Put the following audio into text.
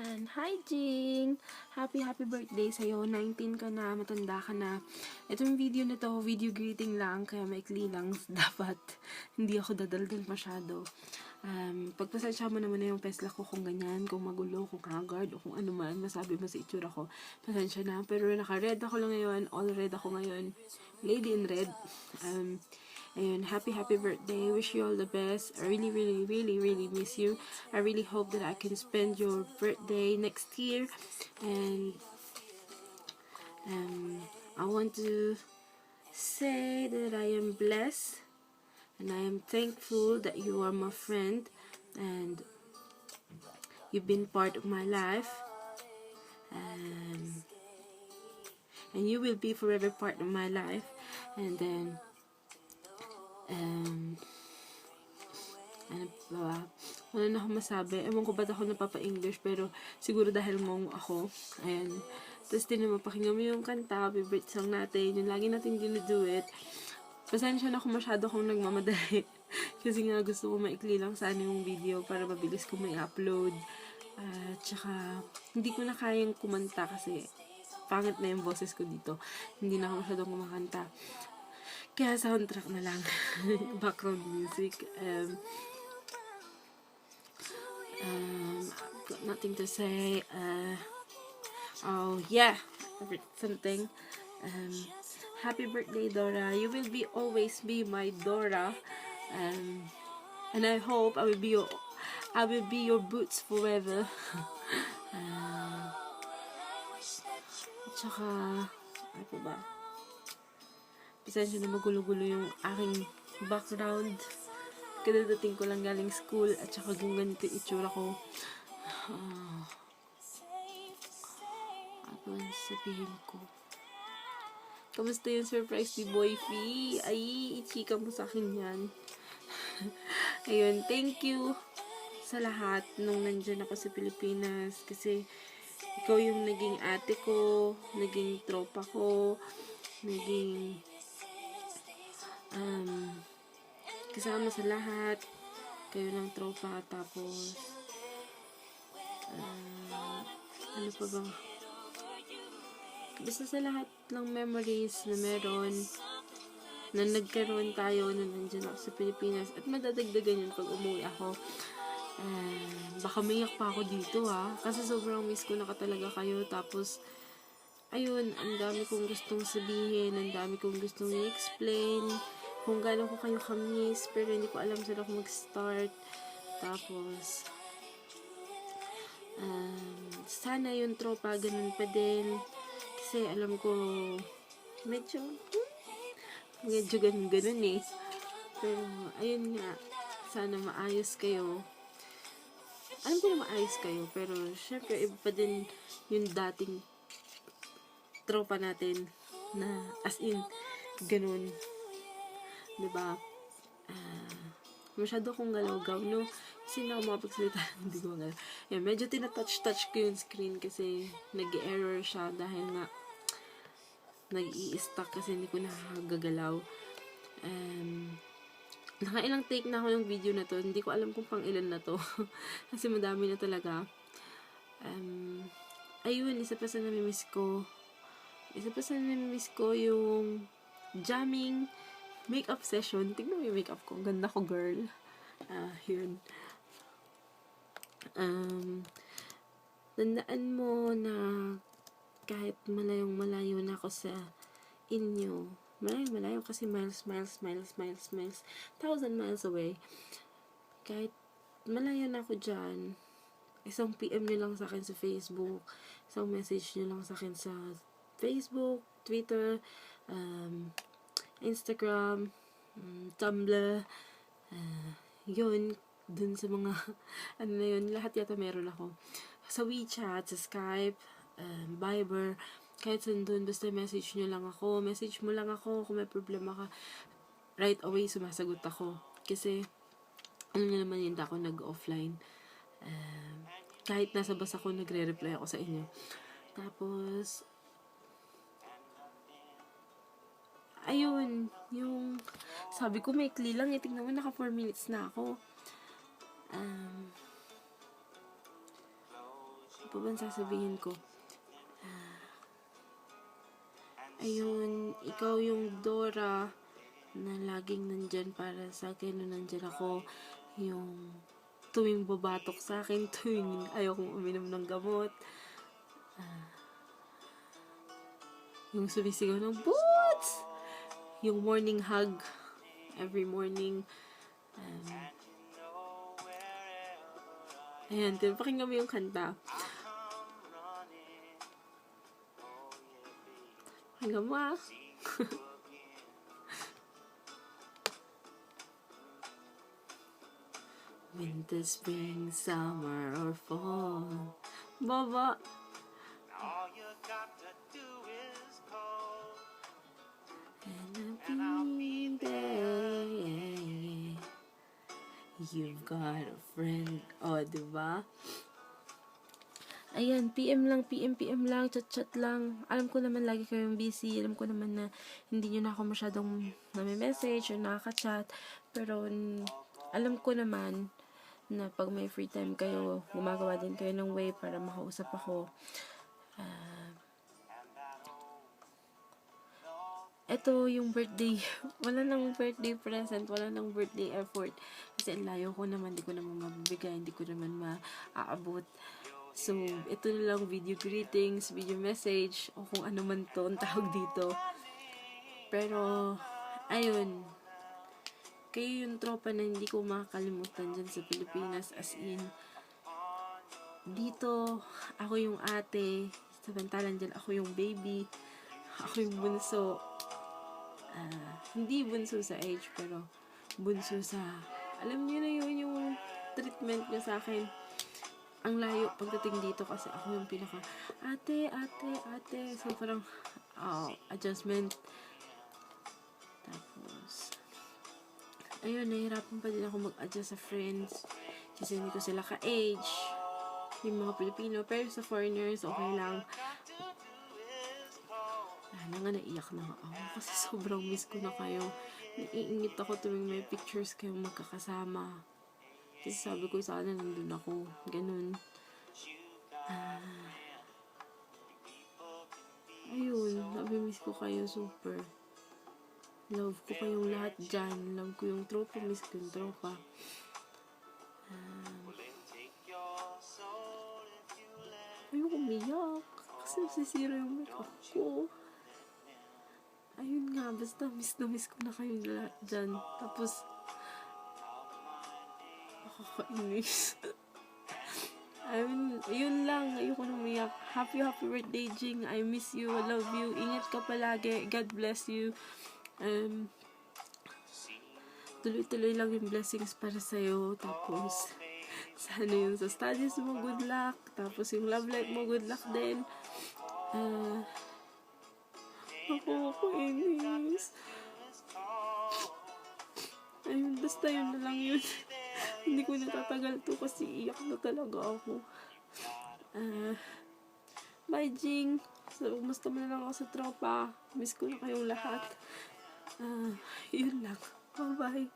Ayan. Hi, Jing! Happy birthday sa'yo. 19 ka na, matanda ka na. Itong video na to, video greeting lang, kaya maikli lang. Dapat hindi ako dadaldal masyado. Pagpasensya mo naman na yung pesla ko kung ganyan, kung magulo, kung haggard, o kung ano man, masabi mo sa itsura ko. Pasensya na. Pero naka-red ako lang ngayon, all red ako ngayon. Lady in red. Ayun, happy birthday. Wish you all the best. I really miss you. I really hope that I can spend your birthday next year. And I want to say that I am blessed and I am thankful that you are my friend and you've been part of my life. And you will be forever part of my life. And then ano ba? Wala na akong masabi. Ewan ko ba't ako napapa-English, pero siguro dahil mong ako. Ayan. Tapos din naman, pakinggan mo yung kanta, favorite song natin, yung lagi natin dinuduet. Pasensya na kung masyado akong nagmamadali. Kasi nga gusto ko maikli lang sana yung video para mabilis ko may upload. Tsaka, hindi ko na kayang kumanta kasi pangit na yung boses ko dito. Hindi na ako masyadong kumakanta. Kaya soundtrack na lang. Background music. I've got nothing to say. Oh yeah, something. Happy birthday, Dora. You will be always be my Dora. And I hope I will be your boots forever. Tsaka, ano ba? Pasensya na magulo-gulo yung aking background. Kadadating ko lang galing school at saka kung ganito itsura ko. Ano ang sabihin ko? Kamusta yung surprise ni Boyfie? Ay, ichika mo sa akin yan. Ayun, thank you sa lahat nung nandyan ako sa Pilipinas. Kasi ikaw yung naging ate ko, naging tropa ko, naging kasama sa lahat, kayo ng tropa, tapos ano pa ba, basta sa lahat ng memories na meron, na nagkaroon tayo na nandiyan ako sa Pilipinas, at madadagdagan yun pag umuwi ako. Baka mayak pa ako dito kasi sobrang miss ko na talaga kayo. Tapos ayun, ang dami kong gustong sabihin, ang dami kong gustong i-explain kung gaano ko kayo kamiss, pero hindi ko alam saan ako mag-start. Tapos sana yung tropa ganun pa din, kasi alam ko medyo ganun pero ayun nga, sana maayos kayo. Alam ko na maayos kayo, pero syempre iba pa din yung dating tropa natin na as in ganun, diba? Masyado akong galaw-gaw, no? Kasi na ako makapagsalita, hindi ko magalaw. Yeah, medyo tinatouch-touch ko yung screen kasi nag-error siya dahil nga nag-i-stuck kasi hindi ko nakagagalaw. Nakailang take na ako ng video na to. Hindi ko alam kung pang ilan na to. Kasi madami na talaga. Ayun, isa pa sa namimiss ko. Yung jamming makeup session. Tignan mo yung makeup ko. Ang ganda ko, girl. Yun. Tandaan mo na kahit malayo na ako sa inyo, malayo kasi miles, 1,000 miles away. Kahit malayo na ako dyan, isang PM nyo lang sa akin sa Facebook, isang message nyo lang sa akin sa Facebook, Twitter, Instagram, Tumblr, yun, dun sa mga ano na yun, lahat yata meron ako. Sa WeChat, sa Skype, Viber, kahit sandun, basta message mo lang ako kung may problema ka, right away sumasagot ako. Kasi ano nyo naman, hindi ako nag-offline. Kahit nasa bus ako, nagre-reply ako sa inyo. Tapos ayun, yung sabi ko maikli lang, tingnan mo, naka 4 minutes na ako. pa ba ang sasabihin ko? Ayun, ikaw yung Dora na laging nandyan para sa akin nung nandyan ako. Yung tuwing babatok sa akin, tuwing ayokong uminom ng gamot. Yung sumisigaw ng Boots! Yung morning hug. Every morning. Ayan, pakinggan mo yung kanta. Pakinggan mo ah. Winter, spring, summer, or fall. Baba. All you got to do is call. And I'll be there. You've got a friend. O, diba? Ayan, PM lang, PM lang, chat lang. Alam ko naman lagi kayong busy. Alam ko naman na hindi nyo na ako masyadong nami-message o nakaka-chat. Pero, alam ko naman na pag may free time kayo, gumagawa din kayo ng way para makausap ako. Ito yung birthday. Wala nang birthday present, wala nang birthday effort. Kasi layo ko naman, hindi ko naman mabibigay, hindi ko naman maaabot. So, ito na lang video greetings, video message, o kung ano man to ang tawag dito. Pero, ayun, kayo yung tropa na hindi ko makakalimutan dyan sa Pilipinas, as in, dito, ako yung ate, samantalang dyan ako yung baby, ako yung bunso. Hindi bunso sa age, pero bunso sa, alam niyo na yun yung treatment niya sa akin. Ang layo pagdating dito kasi ako yung pinaka ate. So parang adjustment. Tapos ayun, nahihirapan pa din ako mag-adjust sa friends kasi hindi ko sila ka-age, yung mga Pilipino. Pero sa foreigners okay lang. Naiyak na ako kasi sobrang miss ko na kayo. Naiingit ako tuwing may pictures kayong magkakasama. Kasi sabi ko sana nandun ako. Ganun. Ayun. Nabimiss ko kayo super. Love ko kayong lahat dyan. Love ko yung tropa. Miss ko yung tropa. Ayun, umiyak. Kasi nasisira yung makeup ko. Ayun nga. Basta miss ko na kayo lahat dyan. Tapos nakakainis. Ayun lang. Ayoko na umiyak. Happy birthday, Jing. I miss you. I love you. Ingat ka palagi. God bless you. Tuloy-tuloy lang yung blessings para sa'yo. Tapos, sana yung sa studies mo, good luck. Tapos yung love life mo, good luck din. Ako inis. Ayun, basta yun na lang yun. Hindi ko natatagal to kasi iyak na talaga ako. Bye, Jing. So, kumusta mo na lang ako sa tropa. Miss ko na kayong lahat. Yun lang. Bye-bye.